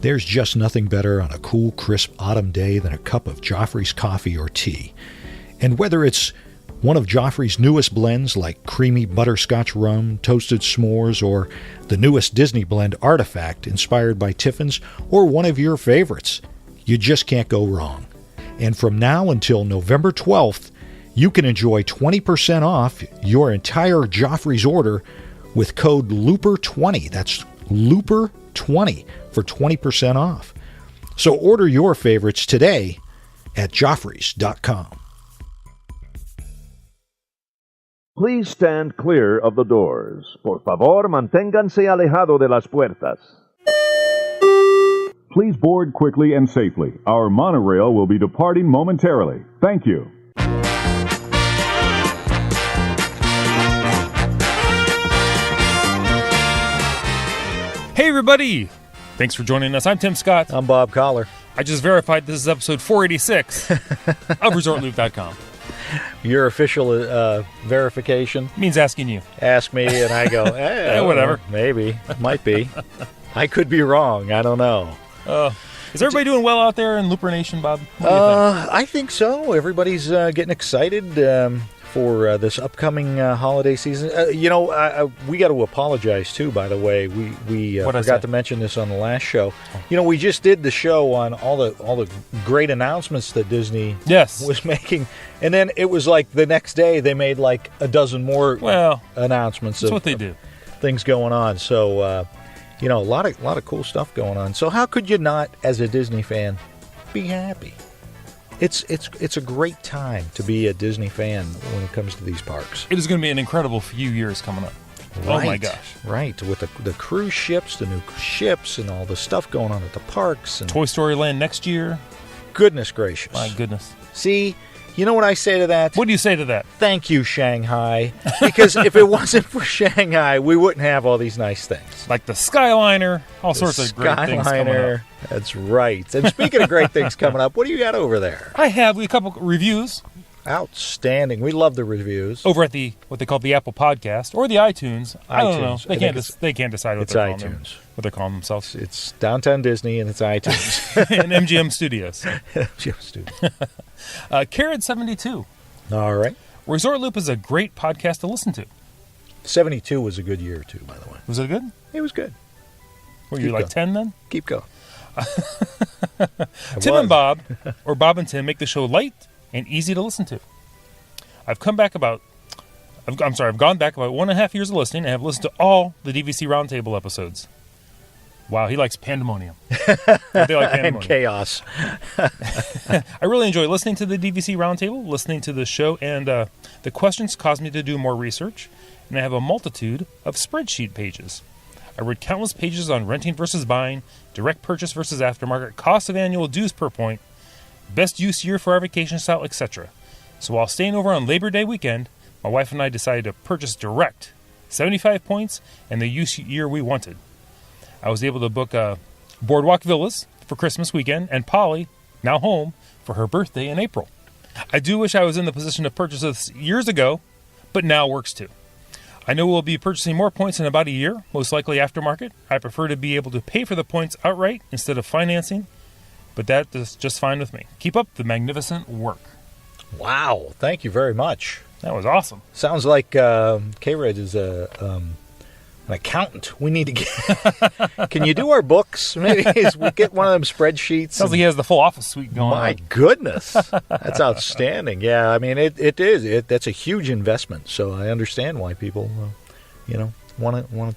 There's just nothing better on a cool, crisp autumn day than a cup of Joffrey's coffee or tea. And whether it's one of Joffrey's newest blends like creamy butterscotch rum, toasted s'mores, or the newest Disney blend Artifact inspired by Tiffin's, or one of your favorites, you just can't go wrong. And from now until November 12th, you can enjoy 20% off your entire Joffrey's order with code LOOPER20. That's LOOPER20 for 20% off. So order your favorites today at Joffreys.com. Please stand clear of the doors. Por favor, manténganse alejado de las puertas. Please board quickly and safely. Our monorail will be departing momentarily. Thank you. Hey everybody! Thanks for joining us. I'm Tim Scott. I'm Bob Collar. I just verified this is episode 486 of ResortLoop.com. Your official verification Means asking you. ask me, and I go, whatever. Maybe. Might be. I could be wrong. I don't know. Is everybody doing well out there in Looper Nation, Bob? What do you think? I think so. Everybody's getting excited for this upcoming holiday season. We got to apologize, too, by the way. We forgot to mention this on the last show. We just did the show on all the great announcements that Disney was making. And then it was like the next day they made like a dozen more announcements. That's what they do. Things going on. So, a lot of cool stuff going on. So how could you not, as a Disney fan, be happy? It's a great time to be a Disney fan when it comes to these parks. It is going to be an incredible few years coming up. Right, oh my gosh. Right, with the cruise ships, the new ships, and all the stuff going on at the parks. And Toy Story Land next year. Goodness gracious. My goodness. See, you know what I say to that? What do you say to that? Thank you, Shanghai. Because if it wasn't for Shanghai, we wouldn't have all these nice things. Like the Skyliner, all sorts of great things coming up. That's right. And speaking of great things coming up, what do you got over there? I have a couple reviews. Outstanding. We love the reviews. Over at what they call the Apple Podcast or the iTunes. I don't know. They can't decide what they're calling themselves. It's Downtown Disney and it's iTunes. And MGM Studios. MGM Studios. Carrot72. All right. Resort Loop is a great podcast to listen to. 72 was a good year, too, by the way. Was it good? It was good. Were you like 10 then? Keep going. Tim and Bob, or Bob and Tim, make the show light and easy to listen to. I've gone back about 1.5 years of listening and have listened to all the DVC Roundtable episodes. Wow, he likes pandemonium. They like pandemonium. And chaos. I really enjoy listening to the DVC Roundtable, listening to the show, and the questions cause me to do more research, and I have a multitude of spreadsheet pages. I read countless pages on renting versus buying, direct purchase versus aftermarket, cost of annual dues per point, best use year for our vacation style, etc. So while staying over on Labor Day weekend, my wife and I decided to purchase direct, 75 points, and the use year we wanted. I was able to book Boardwalk Villas for Christmas weekend and Polly, now home, for her birthday in April. I do wish I was in the position to purchase this years ago, but now works too. I know we'll be purchasing more points in about a year, most likely aftermarket. I prefer to be able to pay for the points outright instead of financing, but that is just fine with me. Keep up the magnificent work. Wow, thank you very much. That was awesome. Sounds like K-Red is an accountant. We need to get... Can you do our books? Maybe we get one of them spreadsheets. Sounds like he has the full office suite going on. My goodness. That's outstanding. Yeah, I mean, it is. That's a huge investment. So I understand why people, want to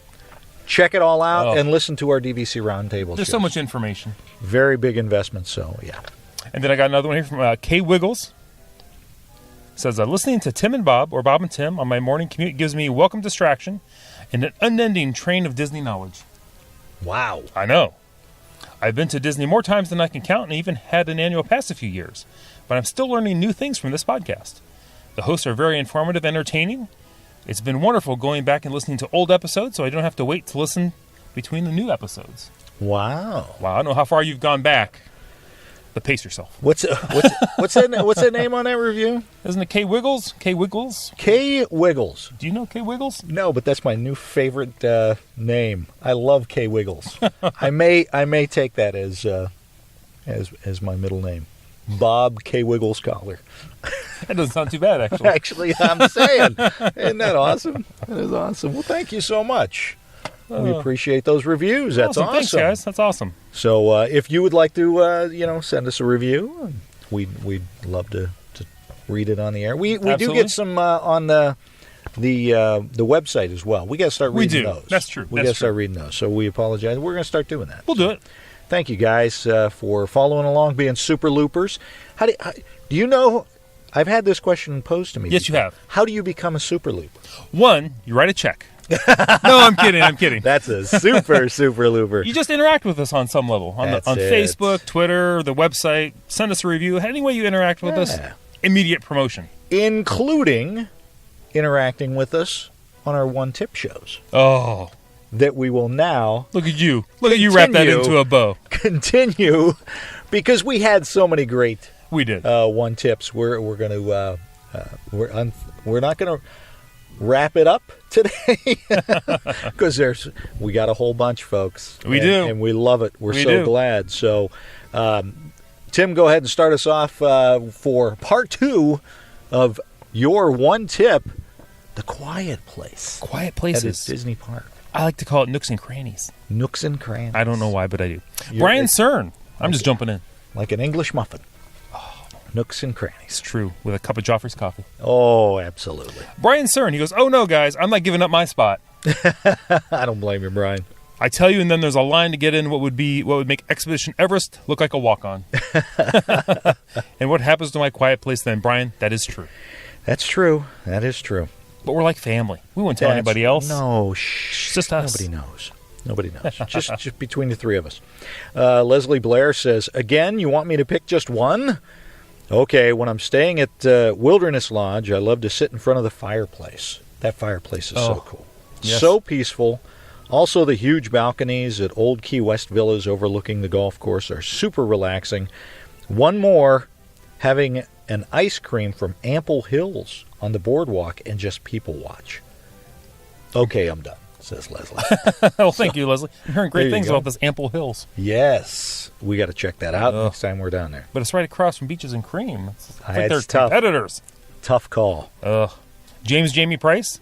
check it all out and listen to our DVC Roundtable. There's so much information. Very big investment, so yeah. And then I got another one here from K. Wiggles. It says, listening to Tim and Bob, or Bob and Tim, on my morning commute gives me welcome distraction and an unending train of Disney knowledge. Wow. I know. I've been to Disney more times than I can count and even had an annual pass a few years. But I'm still learning new things from this podcast. The hosts are very informative and entertaining. It's been wonderful going back and listening to old episodes so I don't have to wait to listen between the new episodes. Wow. I don't know how far you've gone back. pace yourself. What's that name on that review? Isn't it K Wiggles? K Wiggles? K Wiggles. Do you know K Wiggles? No, but that's my new favorite name. I love K Wiggles. I may take that as my middle name. Bob K Wiggles Collar. That doesn't sound too bad, actually. Actually, I'm saying. Isn't that awesome? That is awesome. Well, thank you so much. We appreciate those reviews. That's awesome. Thanks, guys. That's awesome. So if you would like to, send us a review, we'd love to read it on the air. We do get some on the website as well. We got to start reading those. That's true. We got to start reading those. So we apologize. We're going to start doing that. We'll do it. Thank you guys for following along, being super loopers. How do you know? I've had this question posed to me. Yes, you have. How do you become a super looper? 1, you write a check. No, I'm kidding. That's a super looper. You just interact with us on some level. On Facebook, Twitter, the website. Send us a review. Any way you interact with us, immediate promotion. Including interacting with us on our OneTip shows. Oh. That we will now... Look at you wrap that into a bow. Continue, because we had so many great... We did. OneTips. We're going to... we're not going to wrap it up today because we got a whole bunch, folks. We do, and we love it. We're so do. glad. So, Tim, go ahead and start us off for part 2 of your OneTip, the quiet place. Quiet places. At Disney Park. I like to call it nooks and crannies. Nooks and crannies. I don't know why, but I do. Brian Cern. I'm just jumping in. Like an English muffin. Nooks and crannies. It's true, with a cup of Joffrey's coffee. Oh, absolutely. Brian Cern, he goes, "Oh no, guys, I'm not giving up my spot." I don't blame you, Brian. I tell you, and then there's a line to get in what would make Expedition Everest look like a walk-on. And what happens to my quiet place then, Brian? That is true. That's true. That is true. But we're like family. We won't tell anybody else. No, it's just us. Nobody knows. just between the three of us. Leslie Blair says, "Again, you want me to pick just one? Okay, when I'm staying at Wilderness Lodge, I love to sit in front of the fireplace. That fireplace is so cool. Yes. So peaceful. Also, the huge balconies at Old Key West villas overlooking the golf course are super relaxing. One more, having an ice cream from Ample Hills on the boardwalk and just people watch." Okay, I'm done, says Leslie. Well, thank you, Leslie. I'm hearing great things about this Ample Hills. Yes. We got to check that out next time we're down there. But it's right across from Beaches and Cream. It's like it's they're tough. competitors. Tough call. Jamie Price,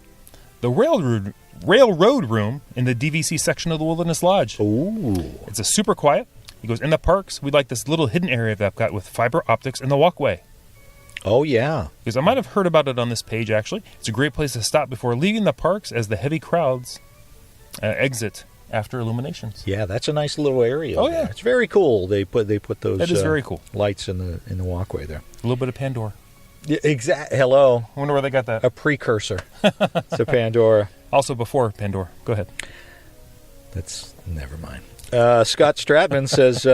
the Railroad Room in the DVC section of the Wilderness Lodge. Ooh. It's a super quiet. He goes, in the parks, we'd like this little hidden area that I've got with fiber optics in the walkway. Oh, yeah. Because I might have heard about it on this page, actually. It's a great place to stop before leaving the parks as the heavy crowds exit after illuminations. Yeah, that's a nice little area. Oh, there. yeah. It's very cool. They put those that is very cool. Lights in the walkway there. A little bit of Pandora. Yeah, Hello. I wonder where they got that. A precursor to Pandora. Also before Pandora. Go ahead. That's never mind. Scott Stratman says,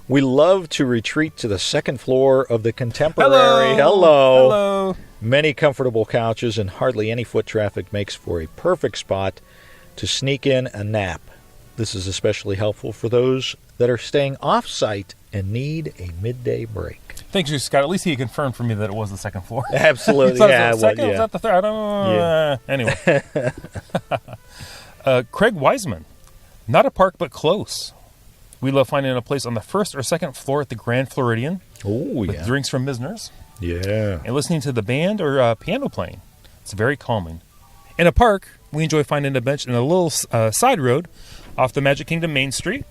"We love to retreat to the second floor of the Contemporary. Hello. Many comfortable couches and hardly any foot traffic makes for a perfect spot to sneak in a nap. This is especially helpful for those that are staying off-site and need a midday break." Thank you, Scott. At least he confirmed for me that it was the second floor. Absolutely. Was that the third? I don't know. Anyway. Craig Wiseman. Not a park, but close. We love finding a place on the first or second floor at the Grand Floridian. Oh, yeah. With drinks from Misner's. Yeah. And listening to the band or piano playing. It's very calming. In a park, we enjoy finding a bench in a little side road off the Magic Kingdom Main Street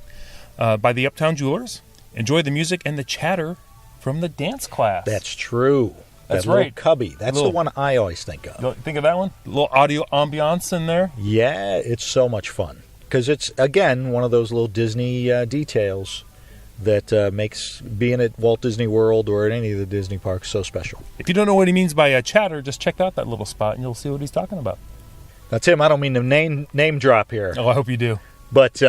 by the Uptown Jewelers. Enjoy the music and the chatter from the dance class. That's true. That's that right. Little cubby. That's the one I always think of. Think of that one? A little audio ambiance in there. Yeah, it's so much fun. Because it's, again, one of those little Disney details that makes being at Walt Disney World or at any of the Disney parks so special. If you don't know what he means by chatter, just check out that little spot and you'll see what he's talking about. Now, Tim, I don't mean to name drop here. Oh, I hope you do. But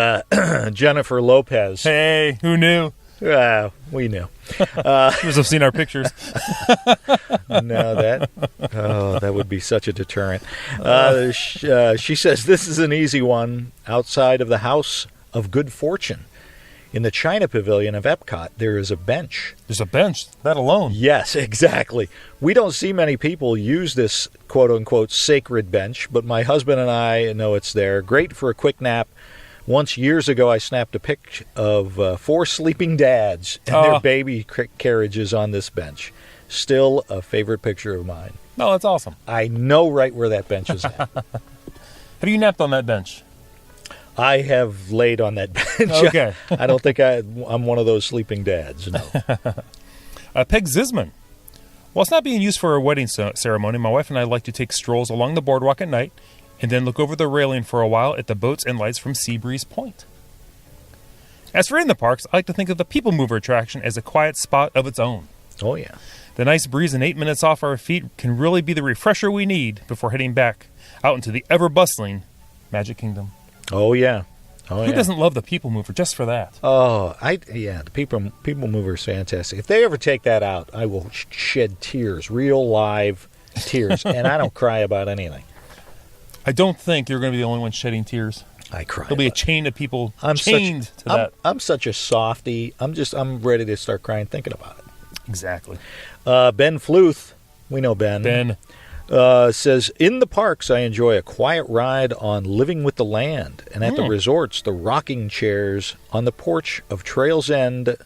Jennifer Lopez. Hey, who knew? We knew. You must have seen our pictures. No, that would be such a deterrent. She says, "This is an easy one. Outside of the House of Good Fortune. In the China Pavilion of Epcot, there is a bench. There's a bench, that alone. Yes, exactly. We don't see many people use this quote-unquote sacred bench, but my husband and I know it's there. Great for a quick nap. Once, years ago, I snapped a pic of 4 sleeping dads and their baby carriages on this bench. Still a favorite picture of mine. No, that's awesome. I know right where that bench is at. Have you napped on that bench? I have laid on that bench. Okay. I don't think I'm one of those sleeping dads, no. Peg Zisman. While it's not being used for a wedding ceremony, my wife and I like to take strolls along the boardwalk at night and then look over the railing for a while at the boats and lights from Seabreeze Point. As for in the parks, I like to think of the People Mover attraction as a quiet spot of its own. Oh, yeah. The nice breeze and 8 minutes off our feet can really be the refresher we need before heading back out into the ever-bustling Magic Kingdom. Oh, yeah. Who doesn't love the People Mover just for that? Oh, the People Mover is fantastic. If they ever take that out, I will shed tears, real live tears, and I don't cry about anything. I don't think you're going to be the only one shedding tears. I cry. There'll be a chain of people chained to that. I'm such a softie. I'm ready to start crying thinking about it. Exactly. Ben Fluth, we know Ben. Ben. Says, in the parks, I enjoy a quiet ride on Living with the Land, and at the resorts, the rocking chairs on the porch of Trails End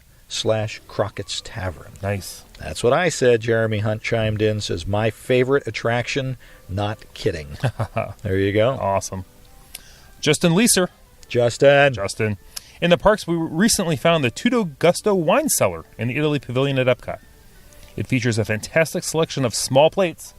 / Crockett's Tavern. Nice. That's what I said. Jeremy Hunt chimed in, says, my favorite attraction, not kidding. There you go. Awesome. Justin Leeser. Justin. In the parks, we recently found the Tutto Gusto wine cellar in the Italy Pavilion at Epcot. It features a fantastic selection of small plates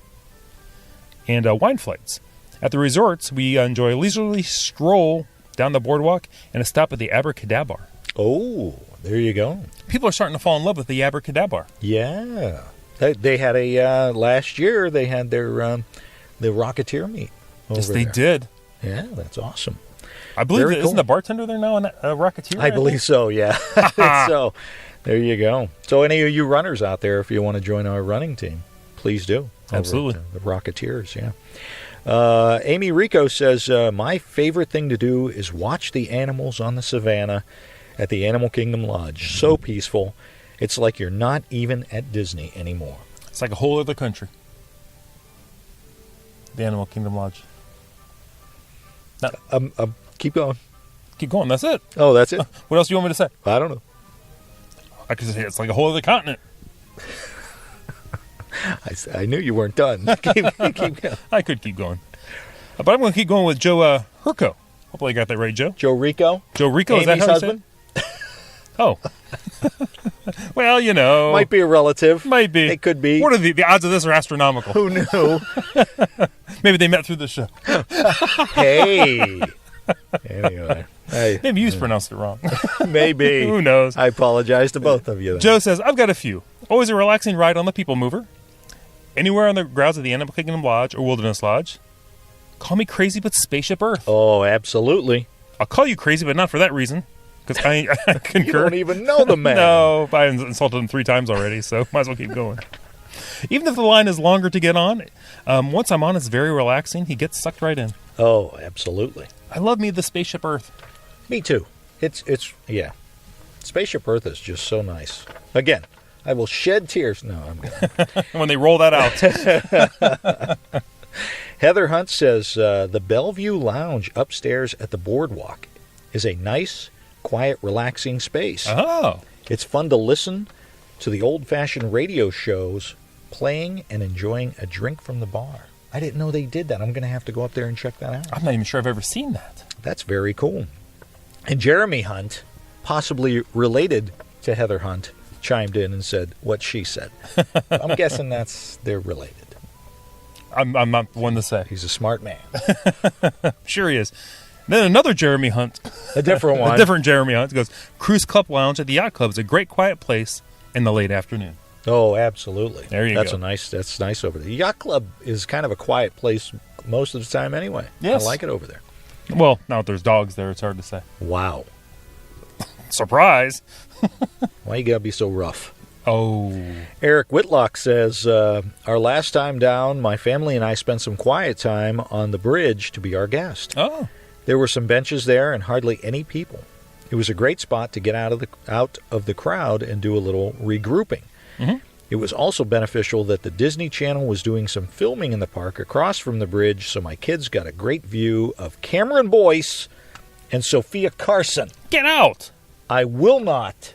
and wine flights. At the resorts, we enjoy a leisurely stroll down the boardwalk and a stop at the Abracadabra. Oh, there you go. People are starting to fall in love with the Abracadabra. Yeah. They had last year, they had their the Rocketeer meet over Yes, they there. did. Yeah, that's awesome. I believe Very that, cool. isn't the bartender there now a Rocketeer? I believe so, yeah. So, there you go. So, any of you runners out there, if you want to join our running team, please do. Absolutely. The Rocketeers, yeah. Amy Rico says, my favorite thing to do is watch the animals on the savannah at the Animal Kingdom Lodge. So peaceful. It's like you're not even at Disney anymore. It's like a whole other country. The Animal Kingdom Lodge. Keep going. Keep going. That's it. Oh, that's it? What else do you want me to say? I don't know. I could say it's like a whole other continent. I knew you weren't done. keep going. I could keep going. But I'm going to keep going with Joe Herco. Hopefully I got that right, Joe. Joe Rico? Joe Rico, is that Amy's how husband? you say it? Oh. Well, you know. Might be a relative. Might be. It could be. What are the odds of this are astronomical. Who knew? Maybe they met through the show. Hey. Anyway. Maybe you pronounced it wrong. Maybe. Who knows? I apologize to both of you then. Joe says, I've got a few. Always a relaxing ride on the People Mover. Anywhere on the grounds of the Animal Kingdom Lodge or Wilderness Lodge. Call me crazy, but Spaceship Earth. Oh, absolutely. I'll call you crazy, but not for that reason. Because I concur. You don't even know the man. No, I insulted him 3 times already, so might as well keep going. Even if the line is longer to get on, once I'm on, it's very relaxing. He gets sucked right in. Oh, absolutely. I love me the Spaceship Earth. Me too. It's yeah. Spaceship Earth is just so nice. Again, I will shed tears. No, I'm good. When they roll that out. Heather Hunt says, the Bellevue Lounge upstairs at the boardwalk is a nice, quiet, relaxing space. Oh. It's fun to listen to the old-fashioned radio shows playing and enjoying a drink from the bar. I didn't know they did that. I'm going to have to go up there and check that out. I'm not even sure I've ever seen that. That's very cool. And Jeremy Hunt, possibly related to Heather Hunt, chimed in and said what she said. I'm guessing they're related. I'm not the one to say. He's a smart man. Sure he is. Then another Jeremy Hunt. A different one. A different Jeremy Hunt goes, Cruise Club Lounge at the Yacht Club is a great quiet place in the late afternoon. Oh, absolutely. There you go. That's nice over there. The Yacht Club is kind of a quiet place most of the time anyway. Yes. I like it over there. Well, now that there's dogs there, it's hard to say. Wow. Surprise. Why you gotta be so rough? Oh. Eric Whitlock says, our last time down, my family and I spent some quiet time on the bridge to be our guest. Oh. There were some benches there and hardly any people. It was a great spot to get out of the crowd and do a little regrouping. Mm-hmm. It was also beneficial that the Disney Channel was doing some filming in the park across from the bridge, so my kids got a great view of Cameron Boyce and Sophia Carson. Get out! I will not,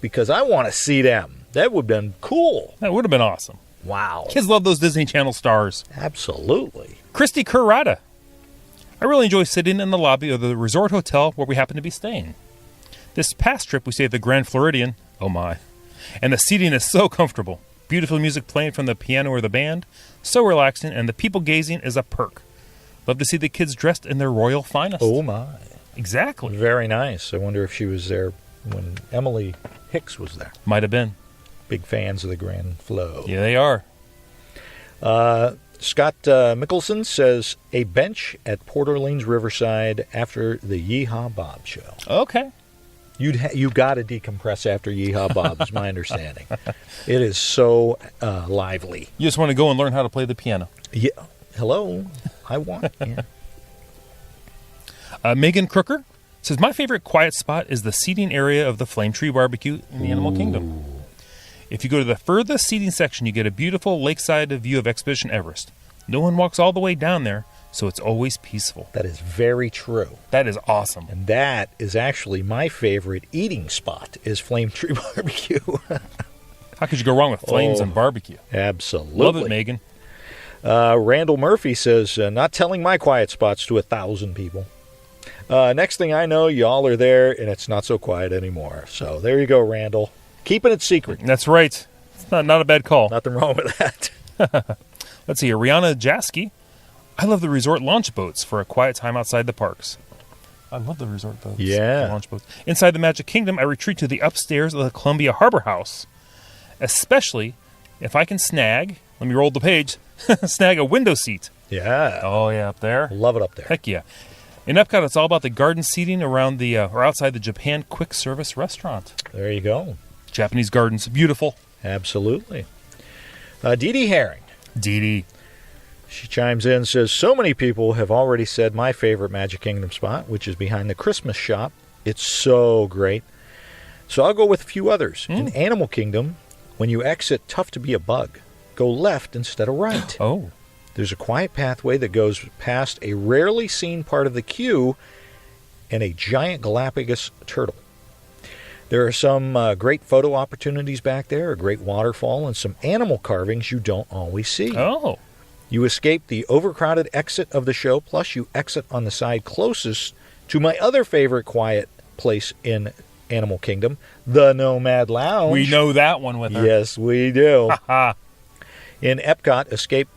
because I want to see them. That would have been cool. That would have been awesome. Wow. Kids love those Disney Channel stars. Absolutely. Christy Currata. I really enjoy sitting in the lobby of the resort hotel where we happen to be staying. This past trip, we stayed at the Grand Floridian. Oh, my. And the seating is so comfortable. Beautiful music playing from the piano or the band. So relaxing, and the people gazing is a perk. Love to see the kids dressed in their royal finest. Oh, my. Exactly. Very nice. I wonder if she was there when Emily Hicks was there. Might have been. Big fans of the Grand Flo. Yeah, they are. Scott Mickelson says, a bench at Port Orleans Riverside after the Yeehaw Bob show. Okay. You got to decompress after Yeehaw Bob, is my understanding. It is so lively. You just want to go and learn how to play the piano. Yeah. Hello. I want. Yeah. Megan Crooker says, my favorite quiet spot is the seating area of the Flame Tree Barbecue in the Animal Kingdom. If you go to the furthest seating section, you get a beautiful lakeside view of Expedition Everest. No one walks all the way down there, so it's always peaceful. That is very true. That is awesome. And that is actually my favorite eating spot, is Flame Tree Barbecue. How could you go wrong with flames and barbecue? Absolutely. Love it, Megan. Randall Murphy says, not telling my quiet spots to 1,000 people. Next thing I know, y'all are there, and it's not so quiet anymore. So there you go, Randall. Keeping it secret. That's right. It's not a bad call. Nothing wrong with that. Let's see here. Rihanna Jasky. I love the resort launch boats for a quiet time outside the parks. I love the resort boats. Yeah. The launch boats. Inside the Magic Kingdom, I retreat to the upstairs of the Columbia Harbor House. Especially if I can snag, let me roll the page, snag a window seat. Yeah. Oh, yeah, up there. Love it up there. Heck yeah. In Epcot, it's all about the garden seating around the or outside the Japan Quick Service Restaurant. There you go. Japanese gardens, beautiful. Absolutely. Dee Dee Herring. Dee Dee. She chimes in and says, so many people have already said my favorite Magic Kingdom spot, which is behind the Christmas shop. It's so great. So I'll go with a few others. In Animal Kingdom, when you exit Tough to Be a Bug, go left instead of right. Oh. There's a quiet pathway that goes past a rarely seen part of the queue and a giant Galapagos turtle. There are some great photo opportunities back there, a great waterfall, and some animal carvings you don't always see. Oh. You escape the overcrowded exit of the show, plus you exit on the side closest to my other favorite quiet place in Animal Kingdom, the Nomad Lounge. We know that one with her. Yes, we do. Ha In Epcot, escape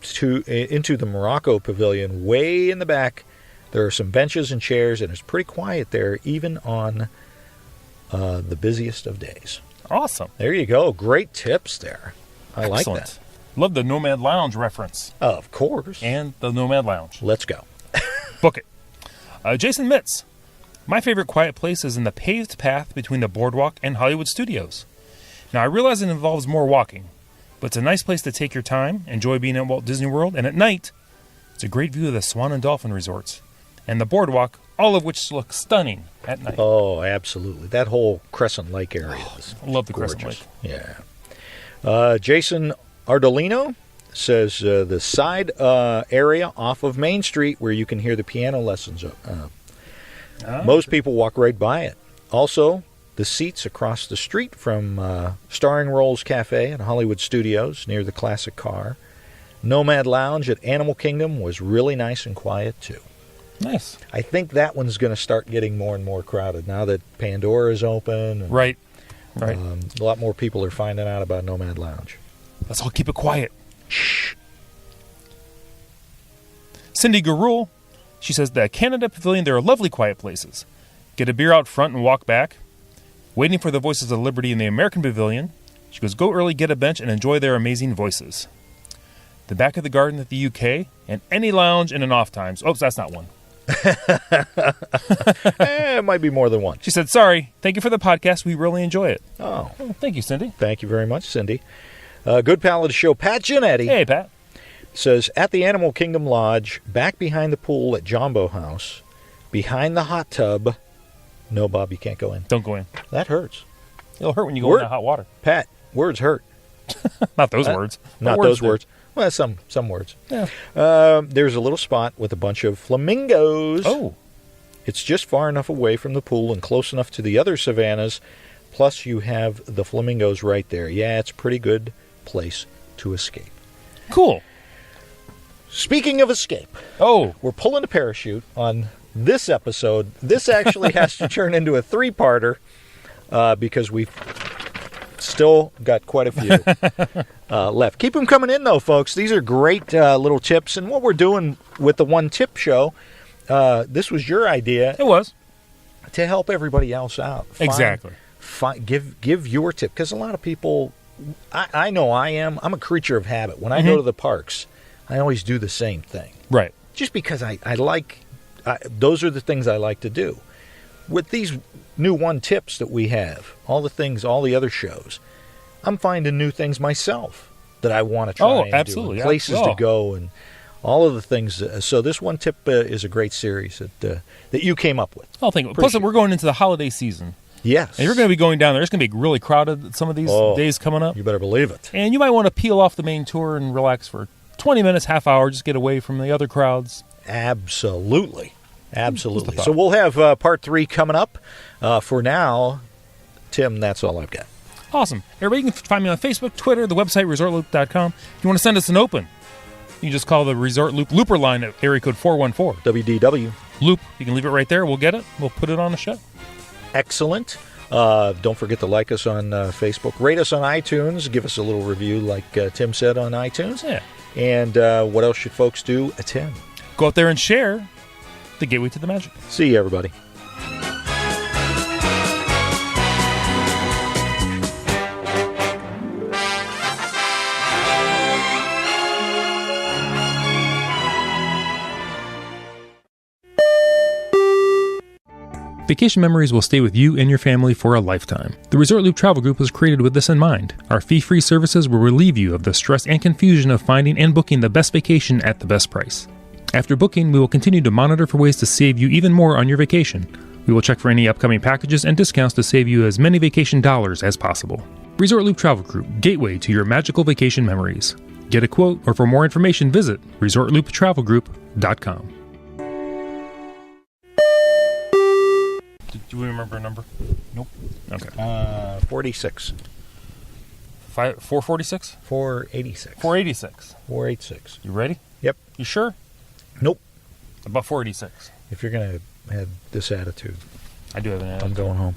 into the Morocco Pavilion way in the back. There are some benches and chairs, and it's pretty quiet there, even on the busiest of days. Awesome. There you go. Great tips there. I Excellent. like that. Love the Nomad Lounge reference. Of course. And the Nomad Lounge. Let's go. Book it. Jason Mitz. My favorite quiet place is in the paved path between the boardwalk and Hollywood Studios. Now, I realize it involves more walking, but it's a nice place to take your time, enjoy being at Walt Disney World, and at night, it's a great view of the Swan and Dolphin resorts and the boardwalk, all of which look stunning at night. Oh, absolutely. That whole Crescent Lake area is Love the gorgeous. Crescent Lake. Yeah. Jason Ardolino says the side area off of Main Street where you can hear the piano lessons. Most people walk right by it. Also, the seats across the street from Starring Rolls Cafe and Hollywood Studios near the classic car. Nomad Lounge at Animal Kingdom was really nice and quiet, too. Nice. I think that one's going to start getting more and more crowded now that Pandora is open. And, Right. a lot more people are finding out about Nomad Lounge. Let's all keep it quiet. Shh. Cindy Garul, she says the Canada Pavilion, there are lovely quiet places. Get a beer out front and walk back. Waiting for the Voices of Liberty in the American Pavilion. She goes, go early, get a bench, and enjoy their amazing voices. The back of the garden at the UK, and any lounge in an off times. Oops, that's not one. It might be more than one. She said, sorry, thank you for the podcast. We really enjoy it. Oh, Thank you, Cindy. thank you very much, Cindy. Good pal of the show, Pat Giannetti, Hey, Pat. says, at the Animal Kingdom Lodge, back behind the pool at Jumbo House, behind the hot tub, No, Bob, you can't go in. Don't go in. That hurts. It'll hurt when you go in that hot water. Pat, words hurt. Not those words. Not words those do. words. Well, some words. Yeah. There's a little spot with a bunch of flamingos. Oh. It's just far enough away from the pool and close enough to the other savannas. Plus, you have the flamingos right there. Yeah, it's a pretty good place to escape. Cool. Speaking of escape, we're pulling a parachute on this episode. This actually has to turn into a 3-parter because we've still got quite a few left. Keep them coming in, though, folks. These are great little tips. And what we're doing with the OneTip show, this was your idea. It was. To help everybody else out. Exactly. Give your tip. Because a lot of people, I know I'm a creature of habit. When I go to the parks, I always do the same thing. Right. Just because I like, those are the things I like to do. With these new OneTips that we have, all the other shows, I'm finding new things myself that I want to try and absolutely. do. Places to go and all of the things. So this OneTip is a great series that you came up with. I'll think. Plus, we're going into the holiday season. Yes. And you're going to be going down there. It's going to be really crowded some of these days coming up. You better believe it. And you might want to peel off the main tour and relax for 20 minutes, half hour, just get away from the other crowds. Absolutely. So we'll have part 3 coming up. For now, Tim, that's all I've got. Awesome. Everybody can find me on Facebook, Twitter, the website, ResortLoop.com. If you want to send us an open, you can just call the Resort Loop Looper line at area code 414. WDW. Loop. You can leave it right there. We'll get it. We'll put it on the show. Excellent. Don't forget to like us on Facebook. Rate us on iTunes. Give us a little review like Tim said on iTunes. Yeah. And what else should folks do? Attend. Go out there and share the gateway to the magic. See you, everybody. Vacation memories will stay with you and your family for a lifetime. The Resort Loop Travel Group was created with this in mind. Our fee-free services will relieve you of the stress and confusion of finding and booking the best vacation at the best price. After booking, we will continue to monitor for ways to save you even more on your vacation. We will check for any upcoming packages and discounts to save you as many vacation dollars as possible. Resort Loop Travel Group, gateway to your magical vacation memories. Get a quote, or for more information, visit ResortLoopTravelGroup.com. Do we remember a number? Nope. Okay. 46. 446? 486. 486. 486. You ready? Yep. You sure? Nope. About 486. If you're going to have this attitude, I do have an attitude. I'm going home.